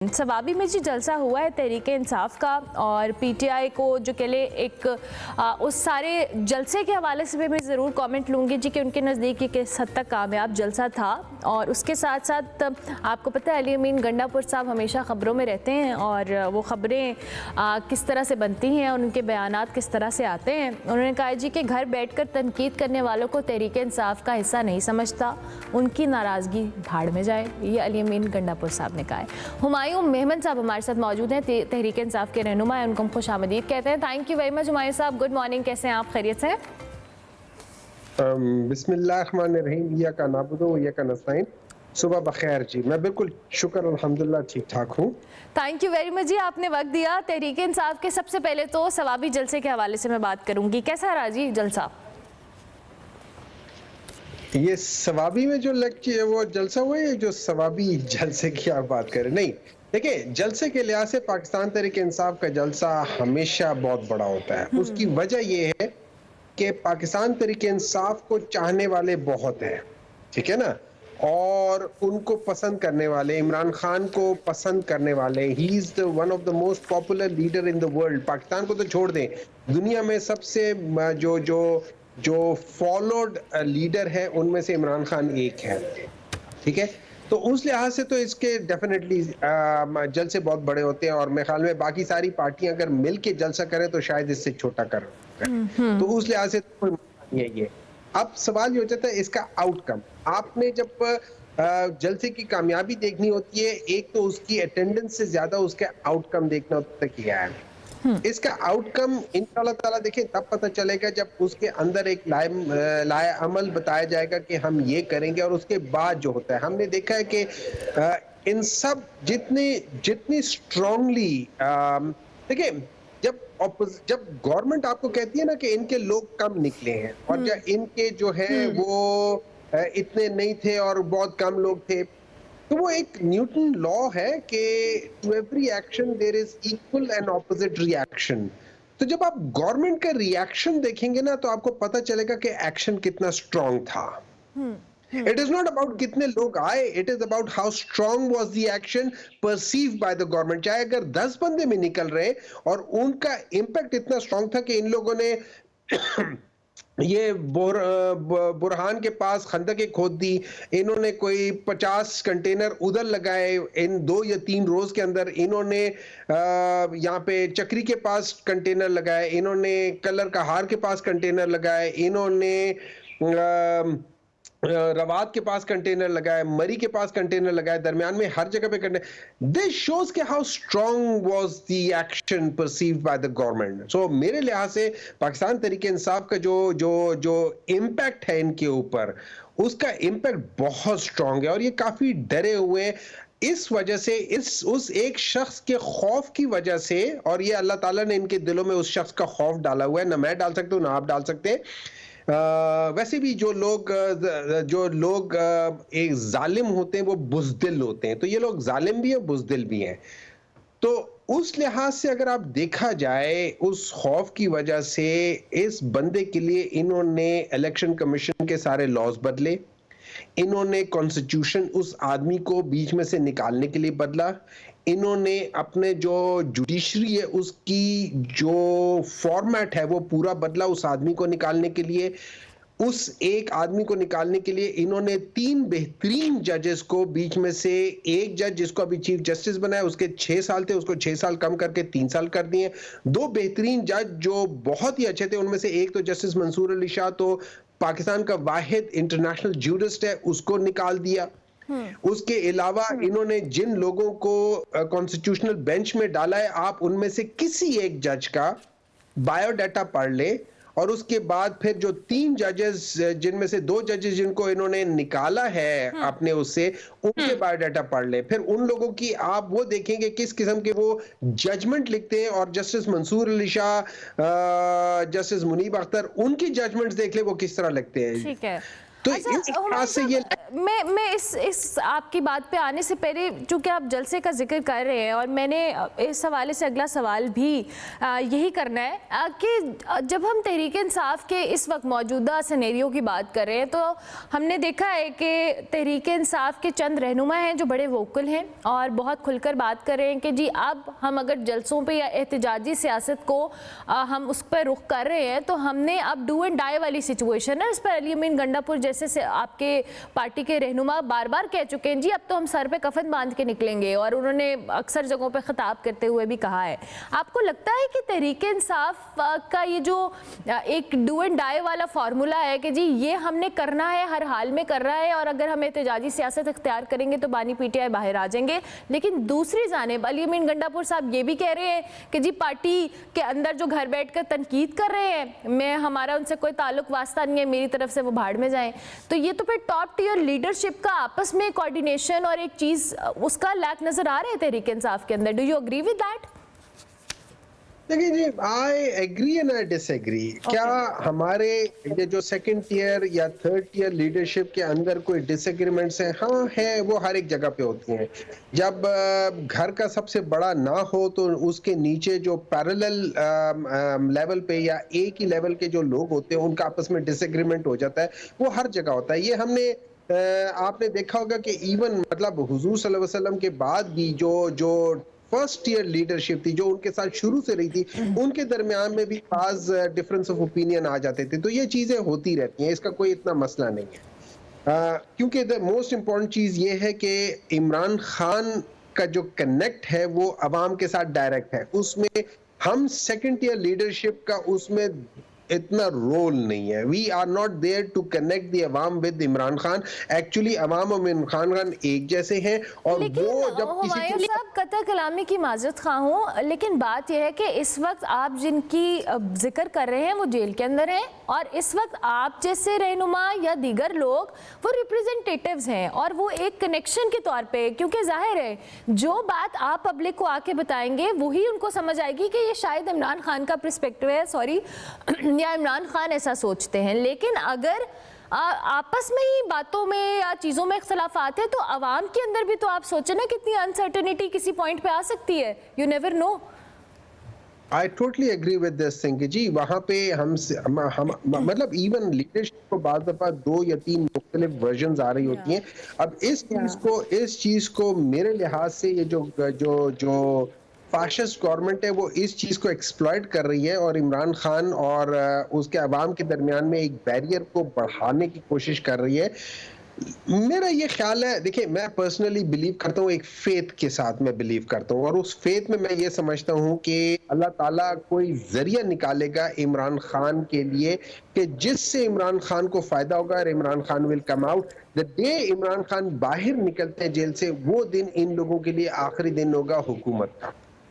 सवाबी में जी जलसा हुआ है तहरीक इंसाफ का और पीटीआई को जो कह ले एक उस सारे जलसे के हवाले से भी मैं ज़रूर कमेंट लूँगी जी कि उनके नज़दीक ये किस हद तक कामयाब जलसा था। और उसके साथ साथ आपको पता है अली अमीन गंडापुर साहब हमेशा ख़बरों में रहते हैं और वो ख़बरें किस तरह से बनती हैं और उनके बयानात किस तरह से आते हैं। उन्होंने कहा जी कि घर बैठ कर तनकीद करने वालों को तहरीक इंसाफ का हिस्सा नहीं समझता, उनकी नाराज़गी भाड़ में जाए, ये अली अमीन गंडापुर साहब ने कहा है। हुमायूं मेहमन साहब हमारे साथ मौजूद हैं, तहरीक इंसाफ के रहनुमा, उनको हम खुश आमदीद कहते हैं। Thank you very much Humayun साहब, गुड मॉर्निंग, कैसे हैं आप, खैरियत से हैं? बिस्मिल्लाहिर्रहमानिर्रहीम, इय्याका नअबुदु व इय्याका नस्तईन। सुबह बखैर जी, मैं बिल्कुल शुक्र अल्हम्दुलिल्लाह ठीक ठाक हूँ। थैंक यू वेरी मच जी, आपने वक्त दिया। तहरीक इंसाफ के सबसे पहले तो सवाबी जलसे के हवाले से मैं बात करूंगी, कैसा रहा जी जलसा? ये सवाबी में जो वो जलसा हुआ है, जो सवाबी जलसे की आप बात करें, नहीं देखिए, जलसे के लिहाज से पाकिस्तान तहरीक इंसाफ का जलसा हमेशा बहुत बड़ा होता है। उसकी वजह ये है कि पाकिस्तान तहरीक इंसाफ को चाहने वाले बहुत हैं, ठीक है ना, और उनको पसंद करने वाले, इमरान खान को पसंद करने वाले, he is the one of the most popular leader in the world. Pakistan को तो छोड़ दें, दुनिया में सबसे जो फॉलोड लीडर है उनमें से इमरान खान एक है, ठीक है। तो उस लिहाज से तो इसके डेफिनेटली जलसे बहुत बड़े होते हैं और मेरे ख्याल में बाकी सारी पार्टियां अगर मिल के जलसा करें तो शायद इससे छोटा कर, तो उस लिहाज से तो नहीं है ये। अब सवाल ये हो जाता है इसका आउटकम। आपने जब जलसे की कामयाबी देखनी होती है, एक तो उसकी अटेंडेंस से ज्यादा उसका आउटकम देखना होता है क्या है। इसका आउटकम इंशाल्लाह ताला देखें तब पता चलेगा जब उसके अंदर एक लाए अमल बताया जाएगा कि हम ये करेंगे, और उसके बाद जो होता है हमने देखा है कि इन सब जितनी स्ट्रांगली देखिए, जब गवर्नमेंट आपको कहती है ना कि इनके लोग कम निकले हैं और जब इनके जो है वो इतने नहीं थे और बहुत कम लोग थे, तो वो एक न्यूटन लॉ है कि to every action there is equal and opposite reaction. तो जब आप गवर्नमेंट का रिएक्शन देखेंगे ना तो आपको पता चलेगा कि एक्शन कितना स्ट्रांग था। इट इज नॉट अबाउट कितने लोग आए, it is about how strong was the action perceived by the government. चाहे अगर 10 बंदे में निकल रहे और उनका इंपैक्ट इतना स्ट्रांग था कि इन लोगों ने ये बुरहान के पास खंदकें खोद दी, इन्होंने कोई 50 कंटेनर उधर लगाए इन 2 या 3 रोज के अंदर, इन्होंने यहाँ पे चक्री के पास कंटेनर लगाए, इन्होंने कलर का हार के पास कंटेनर लगाए, इन्होंने रवात के पास कंटेनर लगाए, मरी के पास कंटेनर लगाए, दरमियान में हर जगह पे कंटेनर। दिस शोज के how strong was the action perceived by the government. So मेरे लिहाज से पाकिस्तान तहरीक इंसाफ का जो इम्पैक्ट है इनके ऊपर, उसका इम्पैक्ट बहुत स्ट्रांग है और ये काफी डरे हुए हैं इस वजह से, उस एक शख्स के खौफ की वजह से। और ये अल्लाह ताला ने इनके दिलों में उस शख्स का खौफ डाला हुआ है, ना मैं डाल सकता हूँ ना आप डाल सकते हैं। वैसे भी जो लोग एक जालिम होते हैं वो बुज़दिल होते हैं, तो ये लोग जालिम भी हैं, बुज़दिल भी हैं। तो उस लिहाज से अगर आप देखा जाए, उस खौफ की वजह से इस बंदे के लिए इन्होंने इलेक्शन कमीशन के सारे लॉज बदले, इन्होंने कॉन्स्टिट्यूशन उस आदमी को बीच में से निकालने के लिए बदला, इन्होंने अपने जो जुडिशरी है उसकी जो फॉर्मेट है वो पूरा बदला उस आदमी को निकालने के लिए। उस एक आदमी को निकालने के लिए इन्होंने 3 बेहतरीन जजेस को, बीच में से एक जज जिसको अभी चीफ जस्टिस बनाया उसके 6 साल थे, उसको 6 साल कम करके 3 साल कर दिए। 2 बेहतरीन जज जो बहुत ही अच्छे थे, उनमें से एक तो जस्टिस मंसूर अली शाह, तो पाकिस्तान का वाहिद इंटरनेशनल जूरिस्ट है, उसको निकाल दिया। उसके अलावा इन्होंने जिन लोगों को कॉन्स्टिट्यूशनल बेंच में डाला है, आप उनमें से किसी एक जज का बायोडाटा पढ़ ले और उसके बाद फिर जो 3 जजेस, जिनमें से 2 जजेस जिनको इन्होंने निकाला है अपने उससे, उनके बायोडाटा पढ़ ले। फिर उन लोगों की आप वो देखेंगे किस किस्म के वो जजमेंट लिखते हैं, और जस्टिस मंसूर अली शाह, जस्टिस मुनीब अख्तर, उनकी जजमेंट्स देख ले वो किस तरह लिखते हैं। ठीक है। تو اچھا اس ہمایوں لحاظ سے یہ صاحب، میں اس آپ کی بات پہ آنے سے پہلے چونکہ آپ جلسے کا ذکر کر رہے ہیں اور میں نے اس حوالے سے اگلا سوال بھی یہی کرنا ہے کہ جب ہم تحریک انصاف کے اس وقت موجودہ سینیریو کی بات کر رہے ہیں تو ہم نے دیکھا ہے کہ تحریک انصاف کے چند رہنما ہیں جو بڑے ووکل ہیں اور بہت کھل کر بات کر رہے ہیں کہ جی اب ہم اگر جلسوں پہ یا احتجاجی سیاست کو ہم اس پہ رخ کر رہے ہیں تو ہم نے اب ڈو اینڈ ڈائی والی سچویشن ہے اس پر علی امین گنڈا پور جیسے آپ کے پارٹی کے رہنما بار بار کہہ چکے ہیں جی اب تو ہم سر پہ کفن باندھ کے نکلیں گے، اور انہوں نے اکثر جگہوں پہ خطاب کرتے ہوئے بھی کہا ہے۔ آپ کو لگتا ہے کہ تحریک انصاف کا یہ جو ایک ڈو اینڈ ڈائی والا فارمولا ہے کہ جی یہ ہم نے کرنا ہے، ہر حال میں کر رہا ہے، اور اگر ہم احتجاجی سیاست اختیار کریں گے تو بانی پی ٹی آئی باہر آ جائیں گے، لیکن دوسری جانب علی امین گنڈا پور صاحب یہ بھی کہہ رہے ہیں کہ جی پارٹی کے اندر جو گھر بیٹھ کر تنقید کر رہے ہیں ہمارا ان سے کوئی تعلق واسطہ نہیں ہے، میری طرف سے وہ بھاڑ میں جائیں، تو یہ تو پھر ٹاپ ٹیئر لیڈرشپ کا آپس میں کوارڈینیشن اور ایک چیز اس کا لیک نظر آ رہا ہے تحریک انصاف کے اندر۔ Do you agree with that? دیکھیں جی، I agree and I disagree. کیا ہمارے یہ جو سیکنڈ ٹیئر یا تھرڈ ٹیئر لیڈرشپ کے اندر کوئی ڈس ایگریمنٹس ہیں؟ ہاں ہے، وہ ہر ایک جگہ پہ ہوتی ہیں۔ جب گھر کا سب سے بڑا نہ ہو تو اس کے نیچے جو پیرلل لیول پہ یا ایک ہی لیول کے جو لوگ ہوتے ہیں ان کا آپس میں ڈس ایگریمنٹ ہو جاتا ہے، وہ ہر جگہ ہوتا ہے۔ یہ ہم نے آپ نے دیکھا ہوگا کہ ایون مطلب حضور صلی اللہ علیہ وسلم کے بعد بھی جو فرسٹ ایئر لیڈرشپ تھی جو ان کے ساتھ شروع سے رہی تھی، ان کے درمیان میں بھی بعض ڈفرنس آف اوپینین آ جاتے تھے، تو یہ چیزیں ہوتی رہتی ہیں، اس کا کوئی اتنا مسئلہ نہیں ہے۔ کیونکہ موسٹ امپورٹنٹ چیز یہ ہے کہ عمران خان کا جو کنیکٹ ہے وہ عوام کے ساتھ ڈائریکٹ ہے، اس میں ہم سیکنڈ ایئر لیڈرشپ کا اس میں اتنا رول نہیں ہے۔ We are not there to connect the عوام ود عمران خان۔ ایکچولی عوام اور عمران خان ایک جیسے ہیں، اور وہ جب کسی ہمایوں صاحب قطع کلامی کی معذرت خواہ ہوں، لیکن بات یہ ہے کہ اس وقت آپ جن کی ذکر کر رہے ہیں وہ جیل کے اندر ہیں، اور اس وقت آپ جیسے رہنما یا دیگر لوگ وہ ریپریزنٹیٹیوز ہیں، اور وہ ایک کنیکشن کے طور پہ، کیونکہ ظاہر ہے جو بات آپ پبلک کو آ کے بتائیں گے وہی ان کو سمجھ آئے گی کہ یہ شاید عمران خان کا پرسپیکٹو ہے، یا عمران خان ایسا سوچتے ہیں۔ لیکن اگر آپس میں ہی باتوں میں یا چیزوں میں اختلافات ہیں تو عوام کے اندر بھی تو آپ سوچیں نا کتنی انسرٹنٹی کسی پوائنٹ پہ آ سکتی ہے، you never know. I totally agree with this thing کہ جی وہاں پہ ہم مطلب ایون لیڈرشپ کو بعض دفعہ 2 یا 3 مختلف ورژنز آ رہی ہوتی ہیں۔ اب اس چیز کو میرے لحاظ سے یہ جو فاشسٹ گورنمنٹ ہے وہ اس چیز کو ایکسپلائٹ کر رہی ہے، اور عمران خان اور اس کے عوام کے درمیان میں ایک بیریئر کو بڑھانے کی کوشش کر رہی ہے۔ میرا یہ خیال ہے، دیکھیں میں پرسنلی بلیو کرتا ہوں، ایک فیتھ کے ساتھ میں بلیو کرتا ہوں، اور اس فیتھ میں یہ سمجھتا ہوں کہ اللہ تعالیٰ کوئی ذریعہ نکالے گا عمران خان کے لیے کہ جس سے عمران خان کو فائدہ ہوگا، اور Imran Khan will come out. the day Imran Khan باہر نکلتے ہیں جیل سے، وہ دن ان لوگوں کے لیے آخری دن ہوگا حکومت کا۔